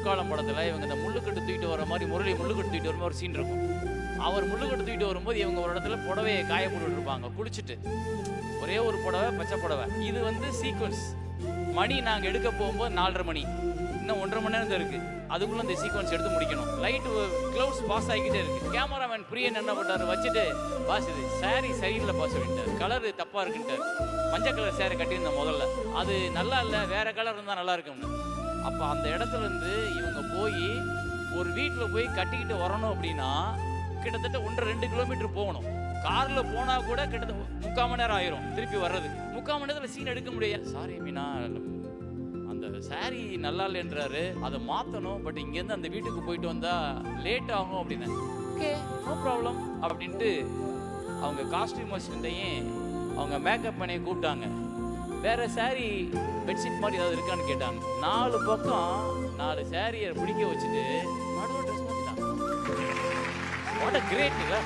போர்க்காலம் படத்தில் இவங்க இந்த முள்ளுக்கட்டு தூக்கிட்டு வர மாதிரி முரளி முள்ளுக்கட்டு தூக்கிட்டு வர மாதிரி ஒரு சீன் இருக்கும். அவர் முள்ளுக்கட்டு தூக்கிட்டு வரும்போது இவங்க ஒரு இடத்துல புடவையை காய போட்டுட்டு இருப்பாங்க குளிச்சுட்டு. ஒரே ஒரு புடவை, பச்சை புடவை. இது வந்து சீக்வன்ஸ். மணி நாங்கள் எடுக்க போகும்போது 4:30 மணி, இன்னும் 1.5 மணி நேரம் தான் இருக்குது. அதுக்குள்ளே இந்த சீக்வன்ஸ் எடுத்து முடிக்கணும். லைட்டு க்ளவுஸ் பாஸ் ஆகிக்கிட்டே இருக்குது. கேமராமேன் பிரியன் என்ன பண்ணார், வச்சுட்டு பாஸ் இது சாரி சரியில்லை பாஸ் அப்படின்ட்டார், கலரு தப்பாக இருக்குன்ட்டார். மஞ்சள் கலர் சேரை கட்டியிருந்தேன் முதல்ல, அது நல்லா இல்லை, வேறு கலர் இருந்தால் நல்லா இருக்கும்னு. அப்போ அந்த இடத்துல இருந்து இவங்க போய் ஒரு வீட்டில் போய் கட்டிக்கிட்டு வரணும் அப்படின்னா கிட்டத்தட்ட 1.5-2 கிலோமீட்டர் போகணும். காரில் போனால் கூட கிட்டத்தட்ட 3/4 மணி நேரம் ஆயிரும் திருப்பி வர்றது. 3/4 மணி நேரத்தில் சீன் எடுக்க முடியாது. சாரி மீனா, அந்த சாரி நல்லா இல்லைன்றாரு, அதை மாற்றணும், பட் இங்கேருந்து அந்த வீட்டுக்கு போயிட்டு வந்தால் லேட் ஆகும் அப்படின்னு. ஓகே நோ ப்ராப்ளம் அப்படின்ட்டு அவங்க காஸ்டியூம் அசிஸ்டண்ட்டையும் அவங்க மேக்கப் பண்ணி கூப்பிட்டாங்க. வேறு சாரி பெட்ஷீட் மாதிரி ஏதாவது இருக்கான்னு கேட்டாங்க. 4 பக்கம் 4 சாரியை பிடிக்க வச்சுட்டு நடுவில் ட்ரெஸ் மாற்றிட்டாங்க. வாட் அ கிரேட் இல்லை.